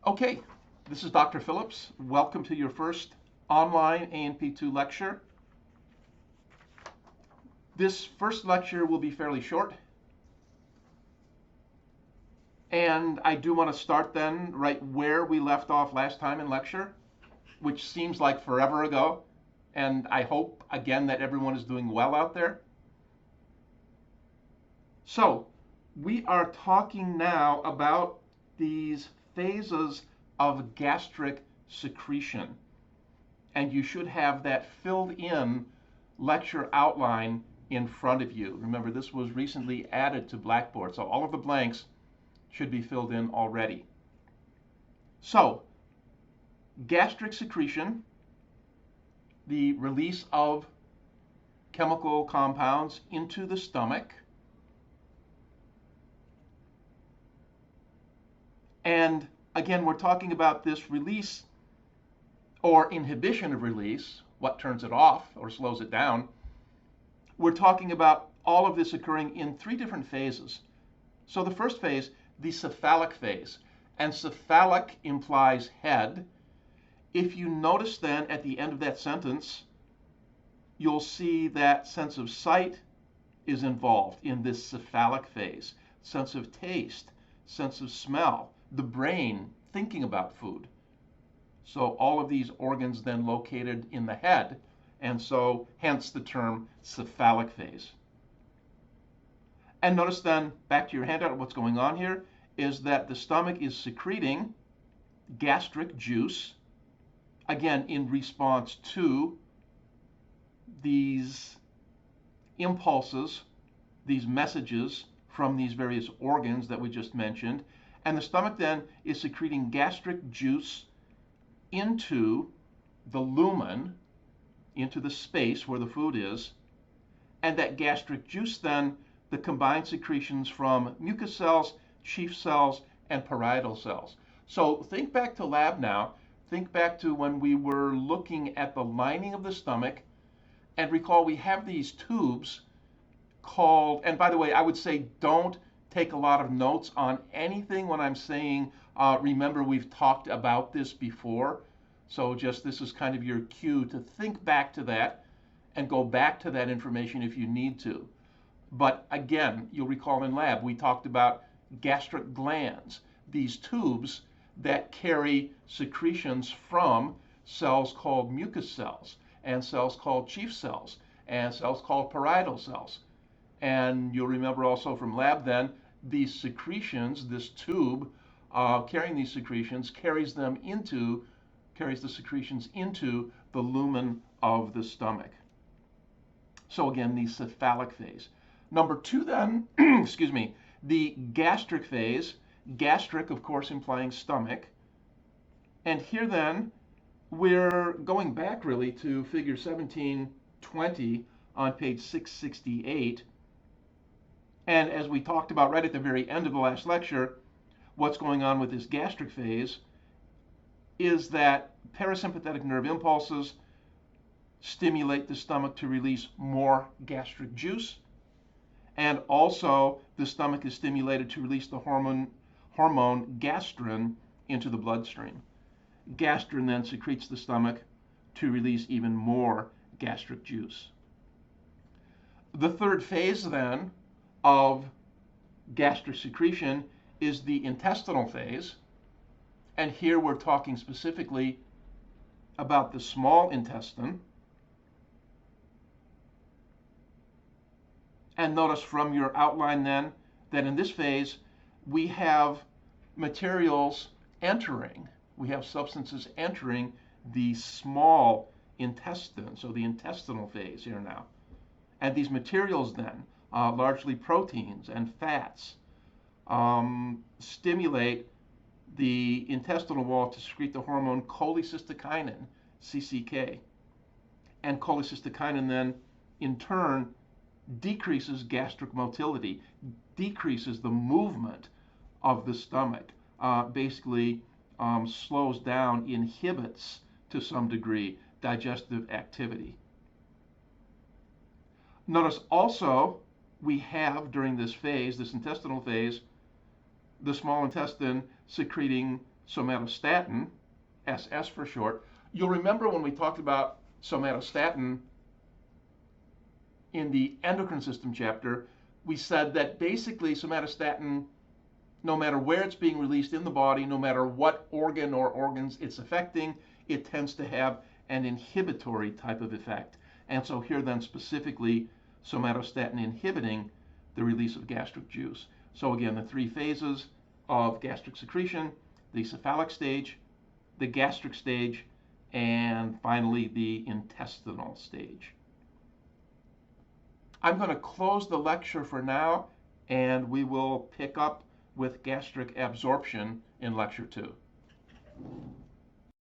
Okay, this is Dr. Phillips. Welcome to your first online A&P2 lecture. This first lecture will be fairly short. And I do want to start then right where we left off last time in lecture, which seems like forever ago. And I hope, again, that everyone is doing well out there. So, we are talking now about these phases of gastric secretion. And you should have that filled in lecture outline in front of you. Remember, this was recently added to Blackboard, so all of the blanks should be filled in already. So, gastric secretion, the release of chemical compounds into the stomach. And again, we're talking about this release or inhibition of release, what turns it off or slows it down. We're talking about all of this occurring in three different phases. So the first phase, the cephalic phase, and cephalic implies head. If you notice then at the end of that sentence, you'll see that sense of sight is involved in this cephalic phase, sense of taste, sense of smell, the brain thinking about food. So all of these organs then located in the head, and so hence the term cephalic phase. And notice then, back to your handout, what's going on here is that the stomach is secreting gastric juice, again, in response to these impulses, these messages from these various organs that we just mentioned. And the stomach then is secreting gastric juice into the lumen, into the space where the food is. And that gastric juice then, the combined secretions from mucus cells, Schiff cells, and parietal cells. So think back to lab now. Think back to when we were looking at the lining of the stomach, and recall we have these tubes called, and by the way, I would say don't take a lot of notes on anything when I'm saying, remember we've talked about this before. So just this is kind of your cue to think back to that and go back to that information if you need to. But again, you'll recall in lab, we talked about gastric glands, these tubes that carry secretions from cells called mucus cells, and cells called Schiff cells, and cells called parietal cells. And you'll remember also from lab then, these secretions, this tube carrying these secretions, carries the secretions into the lumen of the stomach. So again, the cephalic phase. Number two then, excuse me, the gastric phase. Gastric, of course, implying stomach. And here then, we're going back really to figure 1720 on page 668. And as we talked about right at the very end of the last lecture, what's going on with this gastric phase is that parasympathetic nerve impulses stimulate the stomach to release more gastric juice. And also, the stomach is stimulated to release the hormone gastrin into the bloodstream. Gastrin then secretes the stomach to release even more gastric juice. The third phase then of gastric secretion is the intestinal phase. And here we're talking specifically about the small intestine. And notice from your outline then that in this phase we have materials entering, we have substances entering the small intestine, so the intestinal phase here now. And these materials then, largely proteins and fats, stimulate the intestinal wall to secrete the hormone cholecystokinin, CCK. And cholecystokinin then, in turn, decreases gastric motility, decreases the movement of the stomach, basically slows down, inhibits to some degree digestive activity. Notice also we have during this phase, this intestinal phase, the small intestine secreting somatostatin, SS for short. You'll remember when we talked about somatostatin in the endocrine system chapter, we said that basically somatostatin, no matter where it's being released in the body, no matter what organ or organs it's affecting, it tends to have an inhibitory type of effect. And so here then specifically somatostatin inhibiting the release of gastric juice. So again, the three phases of gastric secretion: the cephalic stage, the gastric stage, and finally the intestinal stage. I'm going to close the lecture for now, and we will pick up with gastric absorption in lecture 2.